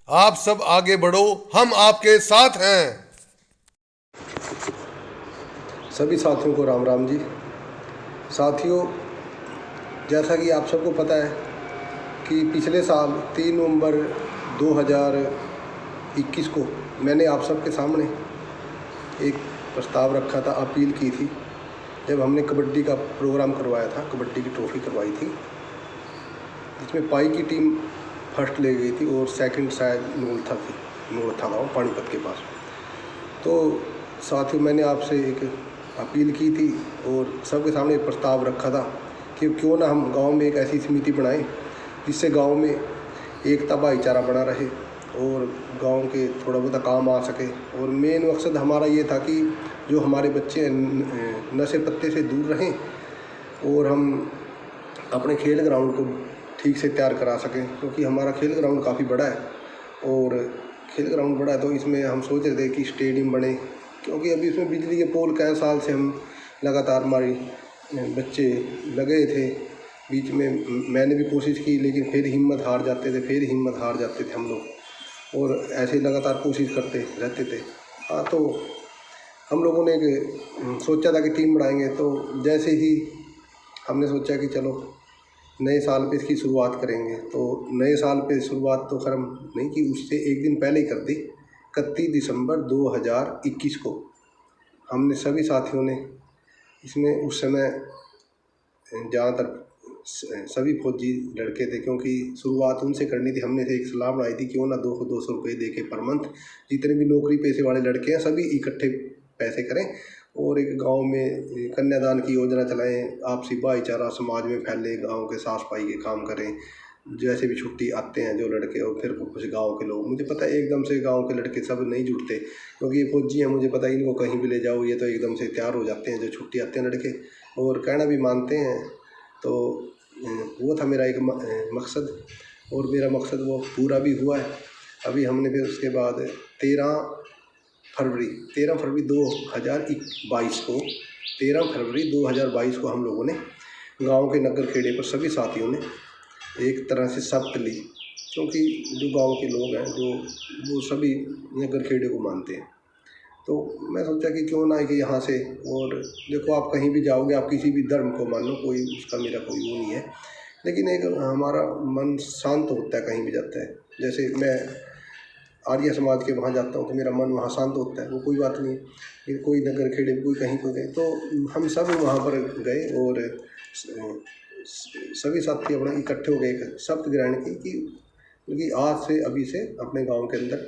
आप सब आगे बढ़ो, हम आपके साथ हैं। सभी साथियों को राम राम जी। साथियों, जैसा कि आप सबको पता है कि पिछले साल 3 नवंबर 2021 को मैंने आप सबके सामने एक प्रस्ताव रखा था, अपील की थी, जब हमने कबड्डी का प्रोग्राम करवाया था, कबड्डी की ट्रॉफी करवाई थी, जिसमें पाई की टीम फर्स्ट ले गई थी और सेकंड शायद नोरथा गाँव पानीपत के पास। तो साथियों, मैंने आपसे एक अपील की थी और सबके सामने एक प्रस्ताव रखा था कि क्यों ना हम गांव में एक ऐसी समिति बनाएं जिससे गांव में एकता भाईचारा बना रहे और गांव के थोड़ा बहुत काम आ सके। और मेन मकसद हमारा ये था कि जो हमारे बच्चे नशे पत्ते से दूर रहें और हम अपने खेल ग्राउंड को ठीक से तैयार करा सकें, क्योंकि हमारा खेल ग्राउंड काफ़ी बड़ा है और खेल ग्राउंड बड़ा है तो इसमें हम सोच रहे थे कि स्टेडियम बने, क्योंकि अभी इसमें बिजली के पोल कई साल से हम लगातार हमारी बच्चे लगे थे। बीच में मैंने भी कोशिश की, लेकिन फिर हिम्मत हार जाते थे हम लोग, और ऐसे लगातार कोशिश करते रहते थे। हाँ, तो हम लोगों ने एक सोचा था कि टीम बनाएंगे। तो जैसे ही हमने सोचा कि चलो नए साल पे इसकी शुरुआत करेंगे, तो नए साल पे शुरुआत तो खैर हम नहीं की, उससे एक दिन पहले ही कर दी। 31 दिसंबर 2021 को हमने सभी साथियों ने इसमें, उस समय ज़्यादातर सभी फौजी लड़के थे, क्योंकि शुरुआत उनसे करनी थी। हमने से एक सलाह बनाई थी, क्यों ना 200 रुपये दे के पर मंथ जितने भी नौकरी पेशे वाले लड़के हैं सभी इकट्ठे पैसे करें और एक गांव में कन्यादान की योजना चलाएं, आपसी भाईचारा समाज में फैले, गांव के साफ सफाई के काम करें। जैसे भी छुट्टी आते हैं जो लड़के और फिर कुछ गांव के लोग, मुझे पता है एकदम से गांव के लड़के सब नहीं जुटते, क्योंकि ये फौजी हैं, मुझे पता है इनको कहीं भी ले जाओ ये तो एकदम से तैयार हो जाते हैं जो छुट्टी आते हैं लड़के, और कहना भी मानते हैं। तो वो था मेरा एक मकसद, और मेरा मकसद वो पूरा भी हुआ है। अभी हमने फिर उसके बाद 13 फरवरी 2022 को 13 फरवरी 2022 को हम लोगों ने गांव के नगर खेड़े पर सभी साथियों ने एक तरह से शपथ ली, क्योंकि जो गांव के लोग हैं जो वो सभी नगर खेड़े को मानते हैं। तो मैं सोचा कि क्यों ना कि यहाँ से, और देखो आप कहीं भी जाओगे, आप किसी भी धर्म को मान लो, कोई उसका मेरा कोई वो नहीं है, लेकिन एक हमारा मन शांत होता है कहीं भी जाता है। जैसे मैं आर्य समाज के वहाँ जाता हूँ तो मेरा मन वहाँ शांत होता है, वो कोई बात नहीं है। फिर कोई नगर खेड़े कोई कहीं को गए, तो हम सब वहाँ पर गए और सभी साथी अपने इकट्ठे हो गए, एक शपथ ग्रहण की कि आज से अभी से अपने गांव के अंदर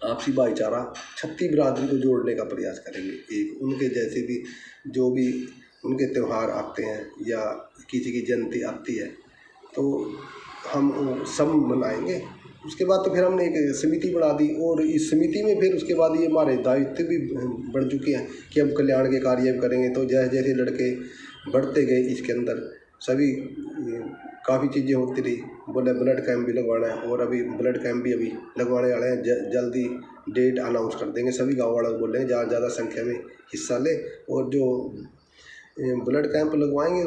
आपसी भाईचारा, छत्ती बिरादरी को जोड़ने का प्रयास करेंगे। एक उनके जैसे भी जो भी उनके त्यौहार आते हैं या किसी की जयंती आती है तो हम वो सब मनाएंगे। उसके बाद तो फिर हमने एक समिति बना दी, और इस समिति में फिर उसके बाद ये हमारे दायित्व भी बढ़ चुके हैं कि हम कल्याण के कार्य करेंगे। तो जैसे जैसे लड़के बढ़ते गए इसके अंदर सभी काफ़ी चीज़ें होती रही। बोले ब्लड कैंप भी लगवाना है, और अभी ब्लड कैंप भी अभी लगवाने वाले हैं, जल्दी डेट अनाउंस कर देंगे। सभी गाँव वालों को बोल रहे हैं ज़्यादा संख्या में हिस्सा ले, और जो ब्लड कैंप लगवाएंगे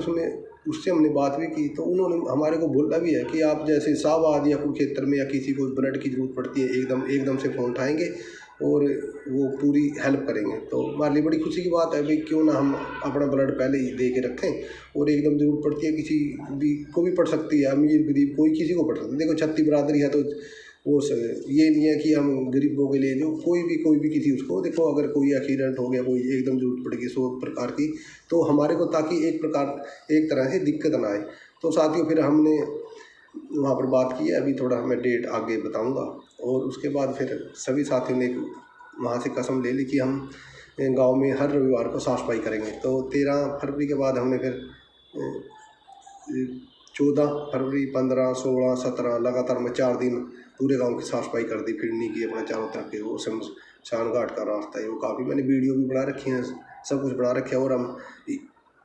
उससे हमने बात भी की, तो उन्होंने हमारे को बोला भी है कि आप जैसे शाहबाद या कुरुक्षेत्र में या किसी को ब्लड की ज़रूरत पड़ती है, एकदम से फ़ोन उठाएंगे और वो पूरी हेल्प करेंगे। तो हमारे लिए बड़ी खुशी की बात है भाई, क्यों ना हम अपना ब्लड पहले ही दे के रखें, और एकदम ज़रूरत पड़ती है किसी भी को भी पड़ सकती है, अमीर गरीब कोई किसी को पड़ सकती है। देखो छत्ती बिरादरी है तो वो ये नहीं है कि हम गरीबों के लिए, जो कोई भी किसी उसको, देखो अगर कोई एक्सीडेंट हो गया, कोई एकदम ज़रूरत पड़ेगी 100 प्रकार की, तो हमारे को ताकि एक तरह से दिक्कत ना आए। तो साथियों फिर हमने वहाँ पर बात की है, अभी थोड़ा मैं डेट आगे बताऊँगा। और उसके बाद फिर सभी साथियों ने वहाँ से कसम ले ली कि हम गांव में हर रविवार को साफ सफाई करेंगे। तो 13 फरवरी के बाद हमने फिर 14 फरवरी 15 16 17 लगातार में 4 दिन पूरे गांव की साफ सफाई कर दी, फिरनी की अपना चारों तरफ के, वो शमशान घाट का रास्ता है, वो काफ़ी मैंने वीडियो भी बना रखी हैं, सब कुछ बना रखे हैं, और हम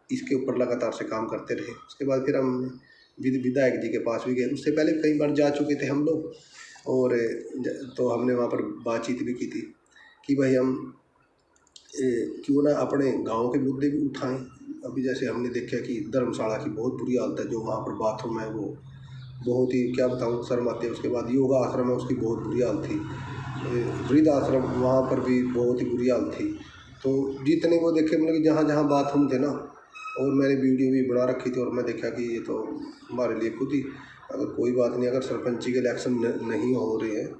इसके ऊपर लगातार से काम करते रहे। उसके बाद फिर हम विधायक जी के पास भी गए, उससे पहले कई बार जा चुके थे हम लोग, और तो हमने वहाँ पर बातचीत भी की थी कि भाई हम क्यों ना अपने गांव के मुद्दे भी उठाएं। अभी जैसे हमने देखा कि धर्मशाला की बहुत बुरी हालत है, जो वहाँ पर बाथरूम है वो बहुत ही क्या बताऊँ, शर्म आती है। उसके बाद योगा आश्रम है, उसकी बहुत बुरी हालत थी। वृद्ध आश्रम, वहाँ पर भी बहुत ही बुरी हालत थी। तो जितने वो देखे, मतलब कि जहाँ जहाँ बाथरूम थे ना, और मैंने वीडियो भी बना रखी थी, और मैं देखा कि ये तो हमारे लिए खुद ही, अगर कोई बात नहीं, अगर सरपंची के इलेक्शन नहीं हो रहे हैं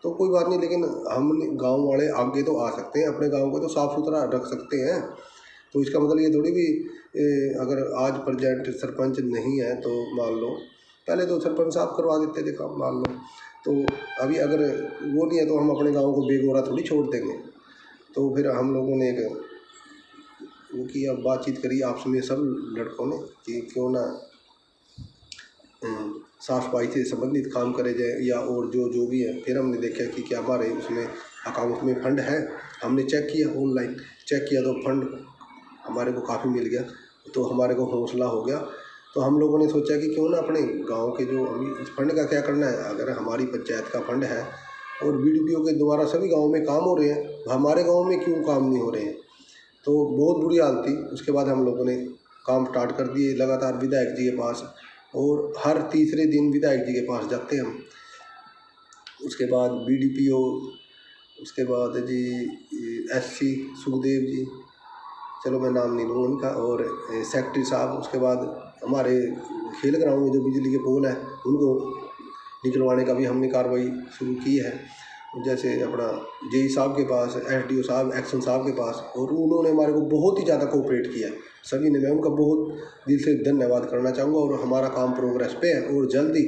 तो कोई बात नहीं, लेकिन हम गांव वाले आगे तो आ सकते हैं, अपने गांव को तो साफ़ सुथरा रख सकते हैं। तो इसका मतलब ये थोड़ी भी अगर आज प्रेजेंट सरपंच नहीं है तो मान लो पहले तो सरपंच साहब करवा देते थे काम, मान लो। तो अभी अगर वो नहीं है तो हम अपने गाँव को बेगोरा थोड़ी छोड़ देंगे। तो फिर हम लोगों ने एक वो किया, बातचीत करी आपस में सब लड़कों ने कि क्यों ना साफ सफाई से संबंधित काम करे जाए, या और जो भी है। फिर हमने देखा कि क्या हमारे उसमें अकाउंट में फ़ंड है। हमने चेक किया, ऑनलाइन चेक किया तो फंड हमारे को काफ़ी मिल गया। तो हमारे को हौसला हो गया। तो हम लोगों ने सोचा कि क्यों ना अपने गांव के जो अभी इस फंड का क्या करना है, अगर हमारी पंचायत का फंड है और बीडीपीओ के द्वारा सभी गाँव में काम हो रहे हैं, हमारे गाँव में क्यों काम नहीं हो रहे हैं। तो बहुत बुरी हालत थी। उसके बाद हम लोगों ने काम स्टार्ट कर दिए लगातार विधायक जी के पास, और हर तीसरे दिन विधायक जी के पास जाते हैं हम। उसके बाद बीडीपीओ, उसके बाद जी एससी सुखदेव जी, चलो मैं नाम नहीं लूँगा उनका, और सेक्रेटरी साहब। उसके बाद हमारे खेल ग्राउंड में जो बिजली के पोल हैं उनको निकलवाने का भी हमने कार्रवाई शुरू की है। जैसे अपना जेई साहब के पास, एसडीओ साहब, एक्शन साहब के पास, और उन्होंने हमारे को बहुत ही ज़्यादा कोऑपरेट किया सभी ने। मैं उनका बहुत दिल से धन्यवाद करना चाहूँगा। और हमारा काम प्रोग्रेस पे है, और जल्दी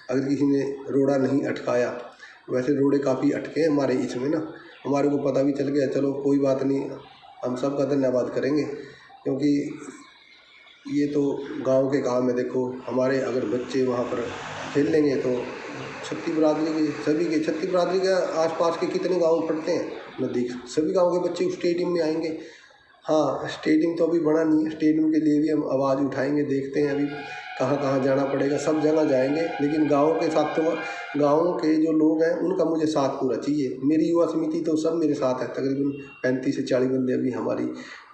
अगर किसी ने रोड़ा नहीं अटकाया, वैसे रोड़े काफ़ी अटके हैं हमारे इसमें ना, हमारे को पता भी चल गया। चलो कोई बात नहीं, हम सब का धन्यवाद करेंगे, क्योंकि ये तो गांव के काम है। देखो हमारे अगर बच्चे वहाँ पर खेल लेंगे तो छत्ती बिरादरी के सभी के, छत्ती बिरादरी के आसपास के कितने गांव पड़ते हैं नज़दीक, सभी गांव के बच्चे उस स्टेडियम में आएंगे। हाँ, स्टेडियम तो अभी बना नहीं है, स्टेडियम के लिए भी हम आवाज़ उठाएंगे, देखते हैं अभी कहाँ कहाँ जाना पड़ेगा, सब जगह जाएंगे। लेकिन गाँव के साथ तो गाँव के जो लोग हैं उनका मुझे साथ पूरा चाहिए। मेरी युवा समिति तो सब मेरे साथ है, तकरीबन 35 से 40 बंदे अभी हमारी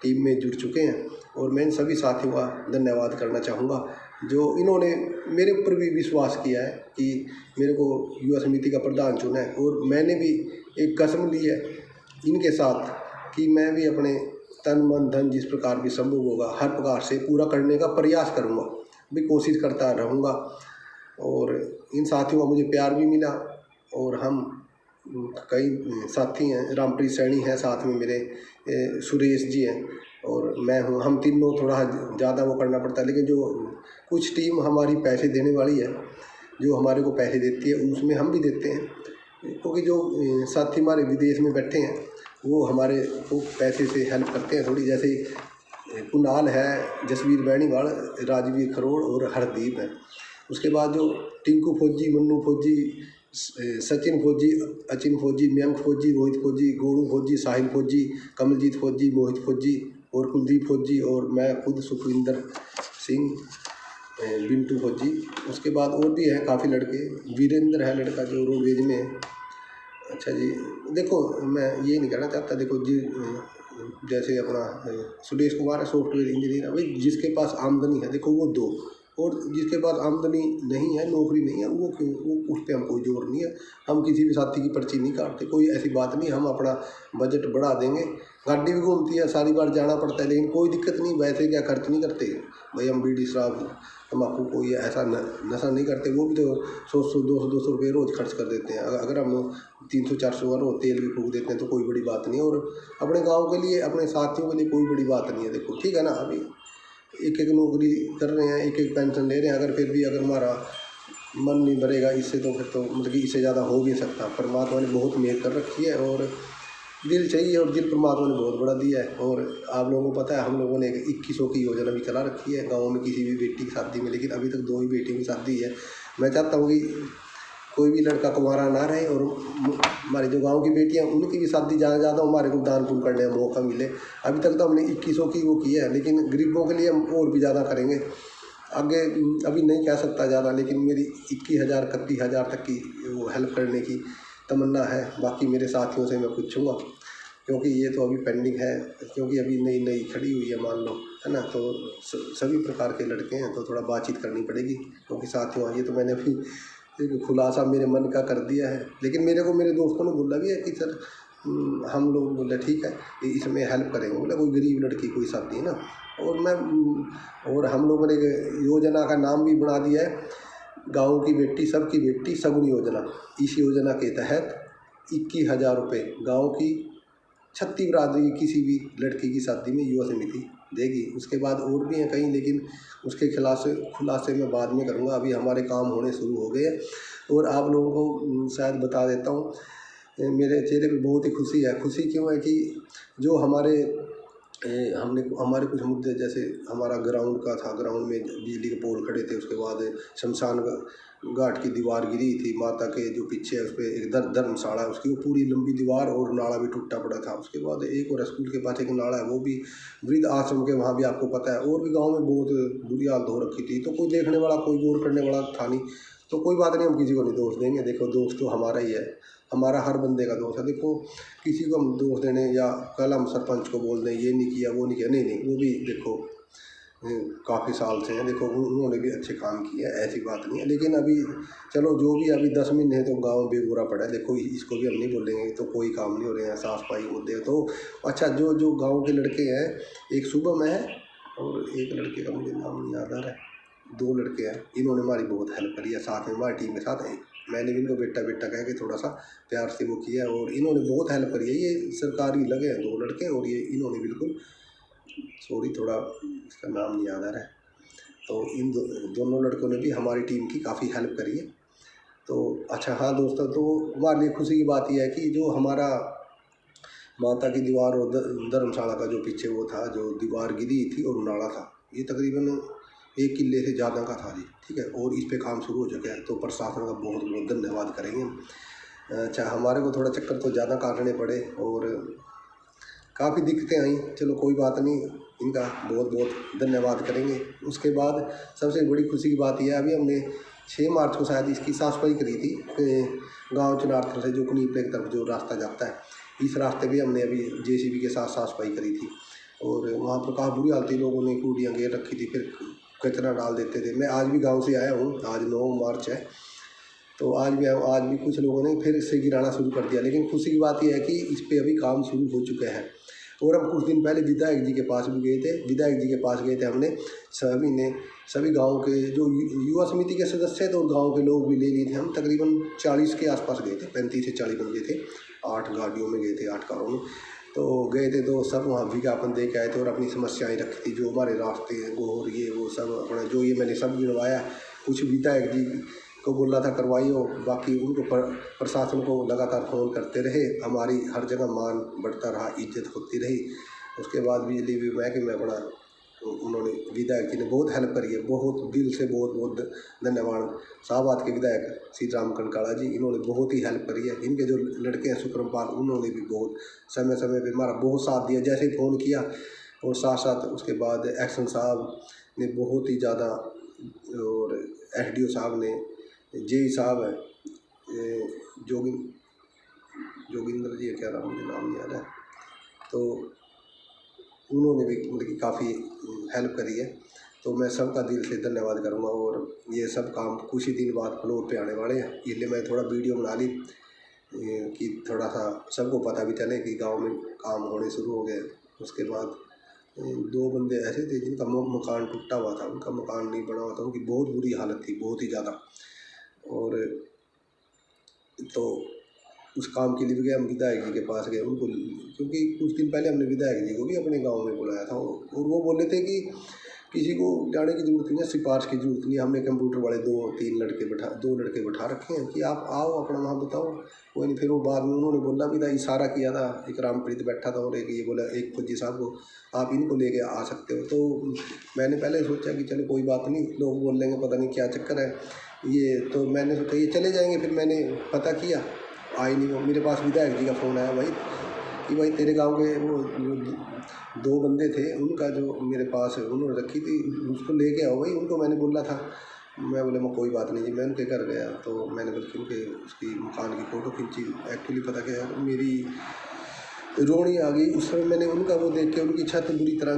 टीम में जुड़ चुके हैं। और मैं इन सभी साथियों का धन्यवाद करना चाहूँगा जो इन्होंने मेरे ऊपर भी विश्वास किया है कि मेरे को युवा समिति का प्रधान चुना है। और मैंने भी एक कसम ली है इनके साथ कि मैं भी अपने तन मन धन जिस प्रकार भी संभव होगा हर प्रकार से पूरा करने का प्रयास करूँगा, भी कोशिश करता रहूँगा। और इन साथियों का मुझे प्यार भी मिला, और हम कई साथी हैं, रामप्रीत सैनी है साथ में मेरे, सुरेश जी हैं और मैं हूँ। हम तीनों थोड़ा ज़्यादा वो करना पड़ता है, लेकिन जो कुछ टीम हमारी पैसे देने वाली है, जो हमारे को पैसे देती है, उसमें हम भी देते हैं। क्योंकि जो साथी हमारे विदेश में बैठे हैं वो हमारे को पैसे से हेल्प करते हैं थोड़ी, जैसे कुणाल है, जसवीर बैनीवाल, राजवीर खरोड़ और हरदीप है। उसके बाद जो टिंकू फौजी, मन्नू फौजी, सचिन फौजी, अचिन फौजी, मयंक फौजी, रोहित फौजी, गोलू फौजी, साहिल फौजी, कमलजीत फौजी, मोहित फौजी और कुलदीप फौजी, और मैं खुद सुखविंदर सिंह, बिंटू फौजी। उसके बाद और भी हैं काफ़ी लड़के, वीरेंद्र है लड़का जो रोडवेज में है। अच्छा जी, देखो मैं ये नहीं कहना चाहता, देखो जी जैसे अपना सुरेश कुमार है सॉफ्टवेयर इंजीनियर, भाई जिसके पास आमदनी है देखो वो दो, और जिसके पास आमदनी नहीं है, नौकरी नहीं है, वो क्यों, वो उस पर हम कोई जोर नहीं है। हम किसी भी साथी की पर्ची नहीं काटते, कोई ऐसी बात नहीं, हम अपना बजट बढ़ा देंगे। गाड़ी भी घूमती है, सारी बार जाना पड़ता है, लेकिन कोई दिक्कत नहीं, वैसे क्या खर्च नहीं करते भाई हम बीड़ी शराब तम्बाकू कोई ऐसा नशा नहीं करते। वो भी तो 100 200 रुपये रोज़ खर्च कर देते हैं। अगर हम 300-400 का रोज़ तेल भी फूक देते हैं तो कोई बड़ी बात नहीं है। और अपने गाँव के लिए, अपने साथियों के लिए कोई बड़ी बात नहीं है। देखो ठीक है ना, अभी एक एक नौकरी कर रहे हैं, एक एक पेंशन ले रहे हैं, अगर फिर भी अगर हमारा मन नहीं भरेगा इससे तो फिर तो मतलब कि इससे ज़्यादा हो भी नहीं सकता। परमात्मा ने बहुत मेहनत कर रखी है, और दिल चाहिए, और दिल परमात्मा ने बहुत बड़ा दिया है। और आप लोगों को पता है हम लोगों ने 2100 की योजना भी चला रखी है गाँव में किसी भी बेटी की शादी में, लेकिन अभी तक 2 ही बेटियों की शादी है। मैं चाहता हूँ कि कोई भी लड़का कुंवारा ना रहे, और हमारे जो गांव की बेटियां उनकी भी शादी ज़्यादा हमारे को दान पुण्य करने का मौका मिले। अभी तक तो हमने 2100 की वो की है, लेकिन गरीबों के लिए हम और भी ज़्यादा करेंगे आगे। अभी नहीं कह सकता ज़्यादा, लेकिन मेरी 21,000 31,000 तक की वो हेल्प करने की तमन्ना है। बाकी मेरे साथियों से मैं पूछूँगा, क्योंकि ये तो अभी पेंडिंग है, क्योंकि अभी नई खड़ी हुई है मान लो है ना। तो सभी प्रकार के लड़के हैं, तो थोड़ा बातचीत करनी पड़ेगी, क्योंकि साथियों ये तो मैंने अभी एक खुलासा मेरे मन का कर दिया है। लेकिन मेरे को मेरे दोस्तों ने बोला भी है कि सर हम लोग बोले ठीक है इसमें हेल्प करेंगे, बोला कोई गरीब लड़की कोई शादी है ना। और हम लोगों ने योजना का नाम भी बना दिया है, गाँव की बेटी सगुन योजना। इस योजना के तहत 21,000 रुपये गाँव की 36 बिरादरी की किसी भी लड़की की शादी में युवा समिति देगी। उसके बाद और भी हैं कहीं, लेकिन उसके खुलासे मैं बाद में करूँगा। अभी हमारे काम होने शुरू हो गए हैं। और आप लोगों को शायद बता देता हूँ, मेरे चेहरे पे बहुत ही खुशी है। खुशी क्यों है कि जो हमारे कुछ मुद्दे, जैसे हमारा ग्राउंड का था, ग्राउंड में बिजली के पोल खड़े थे, उसके बाद शमशान घाट की दीवार गिरी थी, माता के जो पीछे है उस पर एक धर्मशाला है, उसकी वो पूरी लंबी दीवार और नाला भी टूटा पड़ा था। उसके बाद एक और स्कूल के पास एक नाला है, वो भी वृद्ध आश्रम के, वहाँ भी आपको पता है। और भी गाँव में बहुत बुरी हालत हो रखी थी, तो कोई देखने वाला, कोई गौर करने वाला था नहीं। तो कोई बात नहीं, हम किसी को नहीं दोष देंगे। देखो दोष तो हमारा ही है, हमारा हर बंदे का दोष है। देखो किसी को हम दोष देने या कल हम सरपंच को बोल दें ये नहीं किया वो नहीं किया, नहीं, वो भी देखो काफ़ी साल से हैं, देखो उन्होंने भी अच्छे काम किए, ऐसी बात नहीं है। लेकिन अभी चलो जो भी, अभी 10 महीने तो गाँव बेबुरा पड़ा है। देखो इसको भी हम नहीं बोलेंगे तो कोई काम नहीं हो रहे हैं, साफ सफाई मुद्दे तो अच्छा। जो गाँव के लड़के हैं, एक शुभम है और एक लड़के का मुझे नाम नहीं याद आ रहा है, 2 लड़के हैं, इन्होंने हमारी बहुत हेल्प करी है साथ में, हमारी टीम के साथ। मैंने भी इनको बेटा कह के थोड़ा सा प्यार से वो किया, और इन्होंने बहुत हेल्प करी है। ये सरकारी लगे हैं 2 लड़के, और ये इन्होंने बिल्कुल, सॉरी थोड़ा इसका नाम नहीं याद आ रहा है, तो इन दोनों लड़कों ने भी हमारी टीम की काफ़ी हेल्प करी है। तो अच्छा हाँ दोस्तों, तो हमारे लिए खुशी की बात यह है कि जो हमारा माता की दीवार और धर्मशाला का जो पीछे वो था, जो दीवार गिरी थी और नाला था, ये तकरीबन 1 किले से ज़्यादा का था जी, ठीक है। और इस पे काम शुरू हो चुका है, तो प्रशासन का बहुत बहुत धन्यवाद करेंगे हम। अच्छा हमारे को थोड़ा चक्कर तो ज़्यादा काटने पड़े और काफ़ी दिक्कतें आई, चलो कोई बात नहीं, इनका बहुत बहुत धन्यवाद करेंगे। उसके बाद सबसे बड़ी खुशी की बात यह है, अभी हमने 6 मार्च को शायद इसकी साफ सफाई करी थी, गाँव चनारथल से जो कनीपले की तरफ जो रास्ता जाता है, इस रास्ते भी हमने अभी JCB के साथ साफ सफाई करी थी। और वहाँ पर काफ़ी बुरी हालत थी, लोगों ने कूड़ियाँ घेर रखी थी, फिर कचरा डाल देते थे। मैं आज भी गाँव से आया हूँ, आज 9 मार्च है, तो आज भी कुछ लोगों ने फिर से गिराना शुरू कर दिया। लेकिन खुशी की बात यह है कि इस पर अभी काम शुरू हो चुके हैं। और हम कुछ दिन पहले विधायक जी के पास भी गए थे, हमने सभी गाँव के जो युवा समिति के सदस्य थे और गाँव के लोग भी ले लिए थे। हम तकरीबन 40 के आसपास गए थे, 35 से 40 बंदे थे, 8 गाड़ियों में गए थे, 8 कारों में तो गए थे। तो सब वहाँ विज्ञापन दे के आए थे और अपनी समस्याएं रखी थी, जो हमारे रास्ते हैं गोहर ये वो सब अपना जो ये मैंने सब गिनवाया। कुछ विधायक जी को बोला था करवाइयो, बाकी उनको प्रशासन को लगातार फ़ोन करते रहे, हमारी हर जगह मान बढ़ता रहा, इज्जत होती रही। उसके बाद बिजली विभाग में अपना उन्होंने विधायक जी ने बहुत हेल्प करी है, बहुत दिल से बहुत बहुत धन्यवाद। शाहबाद के विधायक सीताराम कनकाला जी, इन्होंने बहुत ही हेल्प करी है। इनके जो लड़के हैं सुक्रमपाल, उन्होंने भी बहुत समय पे हमारा बहुत साथ दिया, जैसे ही फ़ोन किया। और साथ साथ उसके बाद एक्शन साहब ने बहुत ही ज़्यादा, और SDO साहब ने, JE साहब है, जोगिंदर जी है, क्या नाम, मुझे नाम नहीं आ रहा है, तो उन्होंने भी मतलब कि काफ़ी हेल्प करी है। तो मैं सबका दिल से धन्यवाद करूँगा। और ये सब काम कुछ ही दिन बाद फ्लोर पे आने वाले हैं, इसलिए मैं थोड़ा वीडियो बना ली कि थोड़ा सा सबको पता भी चले कि गांव में काम होने शुरू हो गए। उसके बाद 2 बंदे ऐसे थे जिनका मकान टूटा हुआ था, उनका मकान नहीं बना हुआ था, उनकी बहुत बुरी हालत थी, बहुत ही ज़्यादा। और तो उस काम के लिए भी गए, हम विधायक जी के पास गए उनको, क्योंकि कुछ दिन पहले हमने विधायक जी को भी अपने गांव में बुलाया था, और वो बोले थे कि किसी को जाने की ज़रूरत नहीं है, सिफारिश की ज़रूरत नहीं है। हमने कंप्यूटर वाले 2 लड़के बैठा रखे हैं कि आप आओ अपना वहाँ बताओ, कोई नहीं। फिर वो बाद में उन्होंने बोला भी था, इशारा किया था, एक रामप्रीत बैठा था और एक ये बोला, एक फौजी साहब को आप इनको लेके आ सकते हो। तो मैंने पहले सोचा कि चलो कोई बात नहीं, लोग बोल लेंगे पता नहीं क्या चक्कर है ये, तो मैंने सोचा ये चले जाएंगे। फिर मैंने पता किया, आई नहीं वो। मेरे पास विधायक जी का फ़ोन आया भाई कि भाई तेरे गांव के वो 2 बंदे थे, उनका जो मेरे पास उन्होंने रखी थी, उसको लेके आओ भाई, उनको मैंने बोला था। मैं बोला मैं कोई बात नहीं जी, मैं उनके घर गया, तो मैंने बल्कि उनके उसकी मकान की फ़ोटो खींची। एक्चुअली पता क्या है, मेरी रोनी आ गई। उस समय मैंने उनका वो देख के, उनकी छत बुरी तरह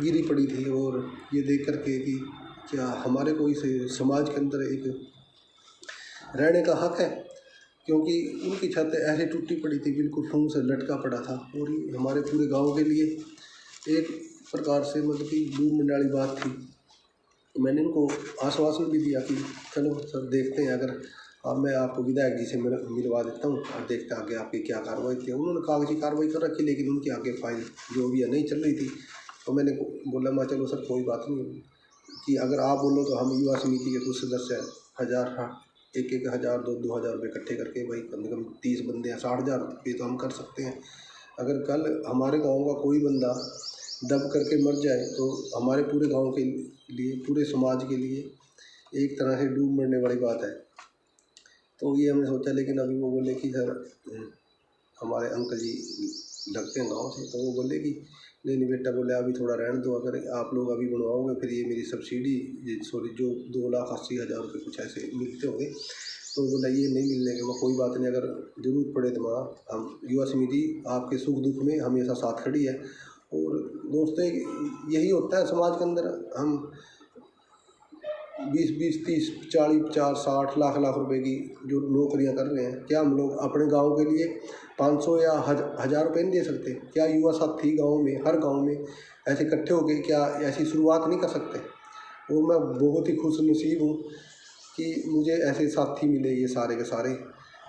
गिरी पड़ी थी, और ये देख कर के कि क्या हमारे को इस समाज के अंदर एक रहने का हक है, क्योंकि उनकी छत ऐसे टूटी पड़ी थी, बिल्कुल फूंक से लटका पड़ा था। और ये हमारे पूरे गांव के लिए एक प्रकार से मतलब कि डूब मरने वाली बात थी। मैंने उनको आश्वासन भी दिया कि चलो सर देखते हैं, अगर अब मैं आपको विधायक जी से मिलवा देता हूँ और देखते हैं आगे आपकी क्या कार्रवाई थी। उन्होंने कागजी कार्रवाई कर रखी, लेकिन उनकी आगे फाइल जो भी है नहीं चल रही थी। तो मैंने बोला मैं चलो सर कोई बात नहीं, कि अगर आप बोलो तो हम युवा समिति के कुछ सदस्य 1,000 2 हज़ार रुपये इकट्ठे करके, भाई कम से कम 30 बंदे हैं, 60,000 रुपये तो हम कर सकते हैं। अगर कल हमारे गाँव का कोई बंदा दब करके मर जाए तो हमारे पूरे गांव के लिए, पूरे समाज के लिए एक तरह से डूब मरने वाली बात है। तो ये हमने सोचा, लेकिन अभी वो बोले कि सर हमारे अंकल जी लगते हैं गांव से, तो वो बोले कि नहीं बेटा, बोले अभी थोड़ा रहने दो, अगर आप लोग अभी बनवाओगे फिर ये मेरी सब्सिडी जो 2,80,000 रुपये कुछ ऐसे मिलते होंगे, तो बोला ये नहीं मिलने के। कोई बात नहीं, अगर ज़रूरत पड़े तो हम युवा समिति आपके सुख दुख में हमेशा साथ खड़ी है। और दोस्तों यही होता है समाज के अंदर, हम 20 30 40 50 60 लाख रुपए की जो नौकरियां कर रहे हैं, क्या हम लोग अपने गांव के लिए 500 या 1,000 रुपये नहीं दे सकते? क्या युवा साथी गांव में, हर गांव में ऐसे इकट्ठे हो गए, क्या ऐसी शुरुआत नहीं कर सकते? और मैं बहुत ही खुश नसीब हूँ कि मुझे ऐसे साथी मिले ये सारे के सारे।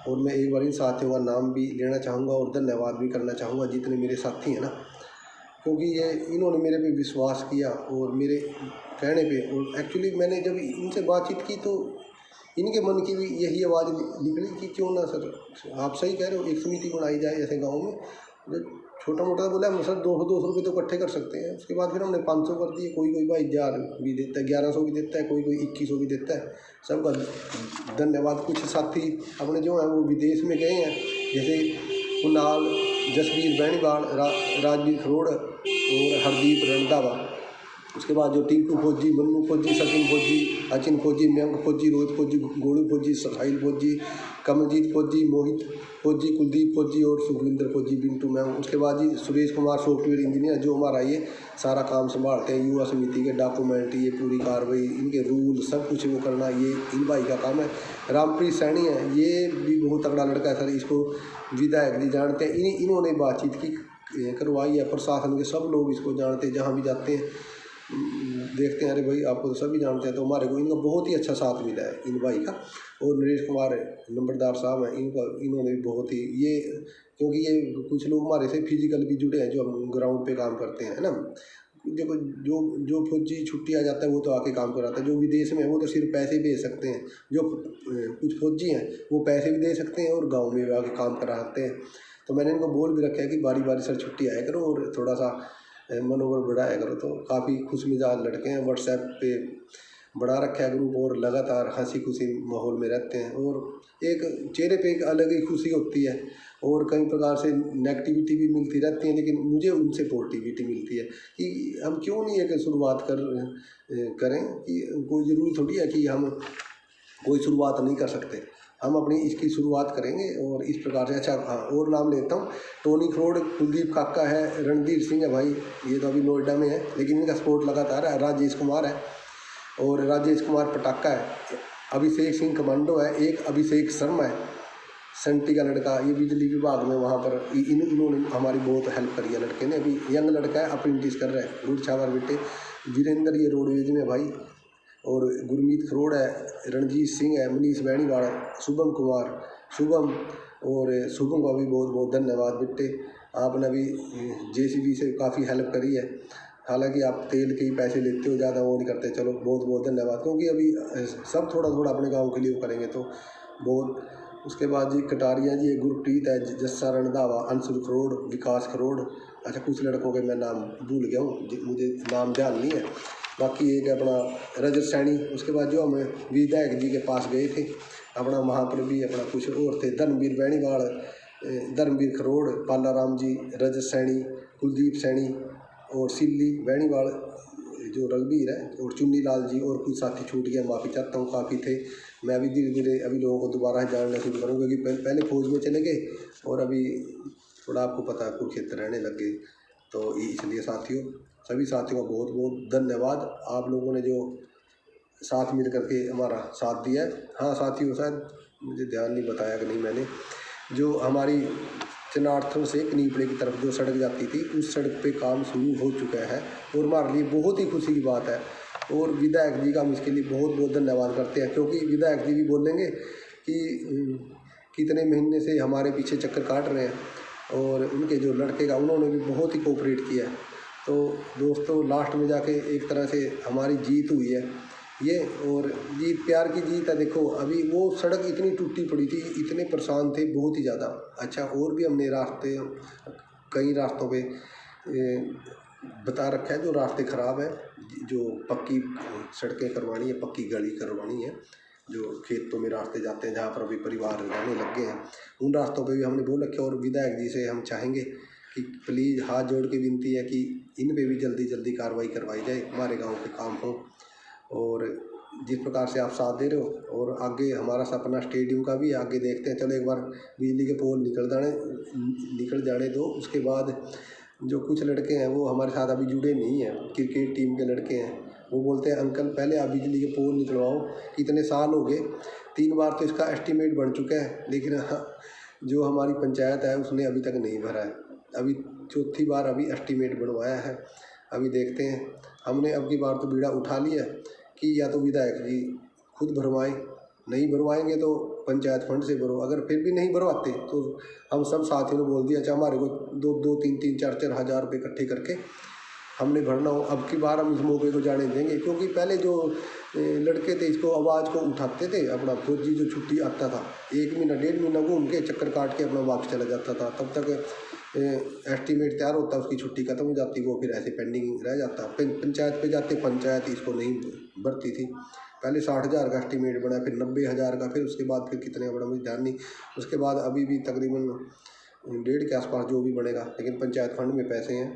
और मैं एक बार इन साथियों का नाम भी लेना चाहूँगा और धन्यवाद भी करना चाहूँगा जितने मेरे साथी हैं ना, क्योंकि ये इन्होंने मेरे पे विश्वास किया और मेरे कहने पे। और एक्चुअली मैंने जब इनसे बातचीत की तो इनके मन की भी यही आवाज़ निकली कि क्यों ना सर, आप सही कह रहे हो, एक समिति बनाई जाए ऐसे गांव में। जब छोटा मोटा बोला हम सर 200 रुपये तो इकट्ठे कर सकते हैं। उसके बाद फिर हमने 500 कर दिए, कोई भाई 1,000 भी देता है, 1100 भी देता है, कोई 2100 भी देता है। सबका धन्यवाद। कुछ साथी अपने जो हैं वो विदेश में गए हैं, जैसे कुणाल, जसवीर बैनीवाल, राजवीर खरोड़ और हरदीप रंधावा। उसके बाद जो टिंकू फौजी, मन्नू फौजी, सचिन फौजी, अचिन फौजी, मयंक फौजी, रोहित फौजी, गोलू फौजी, साहिल फौजी, कमलजीत फौजी, मोहित फौजी, कुलदीप फौजी और सुखविंदर फौजी, बिंटू मैम। उसके बाद जी सुरेश कुमार सॉफ्टवेयर इंजीनियर, जो हमारा ये सारा काम संभालते हैं, युवा समिति के डॉक्यूमेंट, ये पूरी कार्रवाई, इनके रूल सब कुछ वो करना, ये इन भाई का काम है। रामप्रीत सैनी है, ये भी बहुत तगड़ा लड़का है सर, इसको विधायक जी जानते हैं। इन्होंने बातचीत की करवाई है, प्रशासन के सब लोग इसको जानते हैं, जहाँ भी जाते हैं देखते हैं, अरे भाई आपको तो सभी जानते हैं। तो हमारे को इनका बहुत ही अच्छा साथ मिला है इन भाई का। और नरेश कुमार नंबरदार साहब हैं, इन्होंने बहुत ही ये, क्योंकि ये कुछ लोग हमारे से फिजिकल भी जुड़े हैं, जो हम ग्राउंड पे काम करते हैं ना। देखो जो फौजी छुट्टी आ जाता है वो तो आके काम कराता है, जो विदेश में है वो तो सिर्फ पैसे भेज सकते हैं। जो कुछ फौजी हैं वो पैसे भी दे सकते हैं और गाँव में भी आके काम करा सकते हैं। तो मैंने इनको बोल भी रखा है कि बारी बारी सर छुट्टी आया करो और थोड़ा सा मनोबल बढ़ाया करो। तो काफ़ी खुश मिजाज लड़के हैं, व्हाट्सएप पे बना रखा है ग्रुप और लगातार हंसी खुशी माहौल में रहते हैं। और एक चेहरे पे एक अलग ही खुशी होती है और कई प्रकार से नेगेटिविटी भी मिलती रहती है, लेकिन मुझे उनसे पॉजिटिविटी मिलती है कि हम क्यों नहीं एक शुरुआत करें, कि कोई ज़रूरी थोड़ी है कि हम कोई शुरुआत नहीं कर सकते, हम अपनी इसकी शुरुआत करेंगे। और इस प्रकार से अच्छा, हाँ और नाम लेता हूँ, टोनी खरोड़, कुलदीप काका है, रणधीर सिंह है भाई, ये तो अभी नोएडा में है लेकिन इनका सपोर्ट लगातार है। राजेश कुमार है और राजेश कुमार पटाखा है, अभिषेक सिंह कमांडो है, एक अभिषेक शर्मा है, संटी का लड़का, ये बिजली विभाग में वहाँ पर इन्होंने हमारी बहुत हेल्प करी है लड़के ने। अभी यंग लड़का है, अप्रेंटिस कर रहा है, गुड़छावर बेटे। वीरेंद्र ये रोडवेज में भाई, और गुरमीत खरोड़ है, रणजीत सिंह है, मनीष बैनीवाल, शुभम और शुभम का भी बहुत बहुत धन्यवाद बेटे, आपने भी JCB से काफ़ी हेल्प करी है। हालांकि आप तेल के ही पैसे लेते हो, ज़्यादा वो नहीं करते, चलो बहुत बहुत धन्यवाद, क्योंकि अभी सब थोड़ा थोड़ा अपने गांव के लिए वो करेंगे तो बहुत। उसके बाद जी कटारिया जी, गुरप्रीत है, जस्सा रंधावा, अंशुल खरोड़, विकास खरोड़। अच्छा कुछ लड़कों के मैं नाम भूल गया हूँ, मुझे नाम ध्यान नहीं है। बाकी एक अपना रजत सैनी। उसके बाद जो हम विधायक जी के पास गए थे अपना, वहाँ पर भी अपना कुछ और थे, धर्मवीर बैनीवाल, धर्मवीर खरोड़, पाला राम जी, रजत सैनी, कुलदीप सैनी और सिल्ली बैनीवाल जो रघुवीर है, और चुन्नी लाल जी, और कुछ साथी छूट गया, माफ़ी चाहता हूँ, काफ़ी थे। मैं अभी धीरे धीरे अभी लोगों को दोबारा जानना शुरू करूँगा, क्योंकि पहले फौज में चले गए और अभी थोड़ा आपको पता है कुरुक्षेत्र रहने लग गए, तो इसलिए साथियों सभी साथियों का बहुत बहुत धन्यवाद। आप लोगों ने जो साथ मिल करके हमारा साथ दिया है। हाँ साथियों, शायद मुझे ध्यान नहीं बताया कि नहीं मैंने, जो हमारी चनार्थल से कनीपड़े की तरफ जो सड़क जाती थी उस सड़क पे काम शुरू हो चुका है और हमारे लिए बहुत ही खुशी की बात है। और विधायक जी का हम इसके लिए बहुत बहुत धन्यवाद करते हैं, क्योंकि विधायक जी भी बोलेंगे कि कितने महीने से हमारे पीछे चक्कर काट रहे हैं और उनके जो लड़के का उन्होंने भी बहुत ही कोऑपरेट किया है। तो दोस्तों लास्ट में जाके एक तरह से हमारी जीत हुई है ये, और जीत प्यार की जीत है। देखो अभी वो सड़क इतनी टूटी पड़ी थी, इतने परेशान थे बहुत ही ज़्यादा। अच्छा और भी हमने रास्ते कई रास्तों पे बता रखा है जो रास्ते ख़राब है, जो पक्की सड़कें करवानी है, पक्की गली करवानी है, जो खेतों में रास्ते जाते हैं जहाँ पर अभी परिवार रहने लग गए हैं, उन रास्तों पे भी हमने बोल रखे। और विधायक जी से हम चाहेंगे कि प्लीज़ हाथ जोड़ के विनती है कि इन पे भी जल्दी जल्दी कार्रवाई करवाई जाए, हमारे गांव के काम हो। और जिस प्रकार से आप साथ दे रहे हो और आगे हमारा सपना स्टेडियम का भी आगे देखते हैं। चलो एक बार बिजली के पोल निकल जाने दो, उसके बाद जो कुछ लड़के हैं वो हमारे साथ अभी जुड़े नहीं हैं, क्रिकेट टीम के लड़के हैं, वो बोलते हैं अंकल पहले आप बिजली के पोल निकलवाओ, कितने साल हो गए, 3 बार तो इसका एस्टीमेट बन चुका है, लेकिन जो हमारी पंचायत है उसने अभी तक नहीं भरा है। अभी 4थी बार अभी एस्टीमेट बनवाया है। अभी देखते हैं, हमने अब की बार तो बीड़ा उठा लिया कि या तो विधायक जी खुद भरवाएं, नहीं भरवाएंगे तो पंचायत फंड से भरो, अगर फिर भी नहीं भरवाते तो हम सब साथियों ने बोल दिया अच्छा हमारे को 2-3 4 हज़ार रुपये इकट्ठे करके हमने भरना हो। अब की बार हम इस मौके को जाने देंगे, क्योंकि पहले जो लड़के थे इसको आवाज़ को उठाते थे, अपना फौजी जो छुट्टी आता था 1 महीना 1.5 महीना घूम के चक्कर काट के अपना वापस चला जाता था, तब तक एस्टीमेट तैयार होता, उसकी छुट्टी खत्म हो जाती, वो फिर ऐसे पेंडिंग रह जाता। पंचायत पे जाते, पंचायत इसको नहीं भरती थी। पहले 60,000 का एस्टीमेट बना, फिर 90,000 का, फिर उसके बाद फिर कितने बड़ा मुझे ध्यान नहीं। उसके बाद अभी भी तकरीबन 1.5 के आसपास जो भी बनेगा, लेकिन पंचायत फंड में पैसे हैं,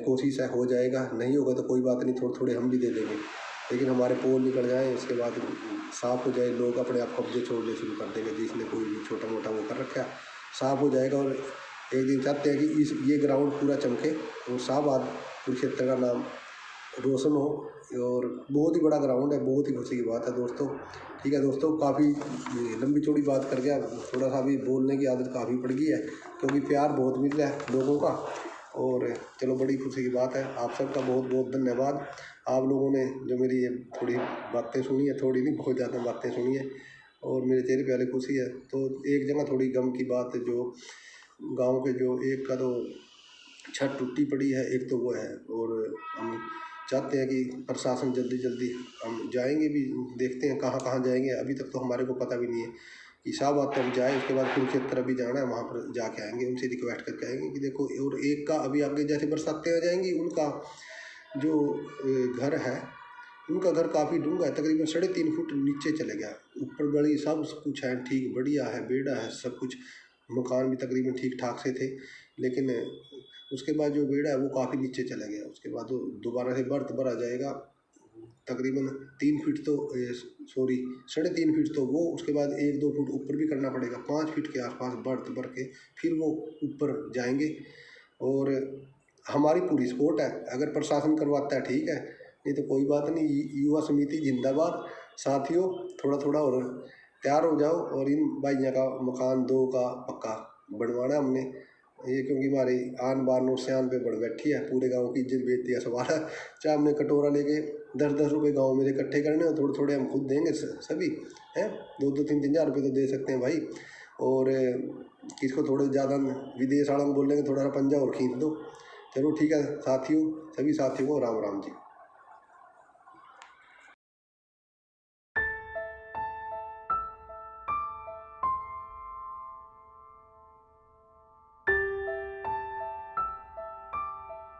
कोशिश है हो जाएगा, नहीं होगा तो कोई बात नहीं, थोड़े थोड़े हम भी दे देंगे, लेकिन हमारे पोल निकल जाएँ, उसके बाद साफ़ हो जाए, लोग अपने आप कब्जे छोड़ने शुरू कर देंगे, जिसने कोई भी छोटा मोटा वो कर रखा है, साफ़ हो जाएगा। और एक दिन चाहते हैं कि ये ग्राउंड पूरा चमके और शाहबाद कुरुक्षेत्र का नाम रोशन हो, और बहुत ही बड़ा ग्राउंड है, बहुत ही खुशी की बात है दोस्तों। ठीक है दोस्तों, काफ़ी लंबी चौड़ी बात कर गया, थोड़ा सा भी बोलने की आदत काफ़ी पड़ गई है, क्योंकि प्यार बहुत मिल रहा है लोगों का। और चलो बड़ी खुशी की बात है, आप सबका बहुत बहुत धन्यवाद। आप लोगों ने जो मेरी ये थोड़ी बातें सुनी है, थोड़ी नहीं बहुत ज़्यादा बातें सुनी है, और मेरे चेहरे पे खुशी है। तो एक जगह थोड़ी गम की बात है, जो गांव के जो एक का तो छत टूटी पड़ी है, एक तो वो है, और हम चाहते हैं कि प्रशासन जल्दी जल्दी हम जाएंगे भी, देखते हैं कहाँ कहाँ जाएंगे, अभी तक तो हमारे को पता भी नहीं है कि शाहबाद तो हम जाए, उसके बाद कुरुक्षेत्र अभी जाना है, वहाँ पर जाके आएंगे, उनसे रिक्वेस्ट करके आएंगे कि देखो। और एक का अभी आगे जैसे बरसातें आ जाएंगी, उनका जो घर है, उनका घर काफ़ी डूंगा है, तकरीबन 3.5 फुट नीचे चले गया, ऊपर बड़ी सब कुछ है ठीक बढ़िया है, बेड़ा है, सब कुछ, मकान भी तकरीबन ठीक ठाक से थे, लेकिन उसके बाद जो बेड़ा है वो काफ़ी नीचे चला गया। उसके बाद वो दोबारा से बर्थ भरा जाएगा, तकरीबन 3 फीट तो 3.5 फीट तो वो, उसके बाद 1-2 फुट ऊपर भी करना पड़ेगा, 5 फीट के आसपास बर्थ भर के फिर वो ऊपर जाएंगे। और हमारी पूरी सपोर्ट है, अगर प्रशासन करवाता है ठीक है, नहीं तो कोई बात नहीं। युवा समिति जिंदाबाद। साथियों थोड़ा थोड़ा और तैयार हो जाओ, और इन भाइयों का मकान 2 का पक्का बनवाना हमने ये, क्योंकि हमारी आन बान और शान पे बढ़ बैठी है, पूरे गांव की इज्जत बेइज्जती का सवाल है। चाहे हमने कटोरा लेके 10-10 रुपये गांव में इकट्ठे करने, और थोड़े थोड़े हम खुद देंगे सभी हैं, 2-2, 3-3 हज़ार रुपये तो दे सकते हैं भाई। और किसको थोड़े ज़्यादा विदेश वाला बोलेंगे, थोड़ा पंजा और खींच दो। चलो ठीक है साथियों, सभी साथियों को राम राम जी।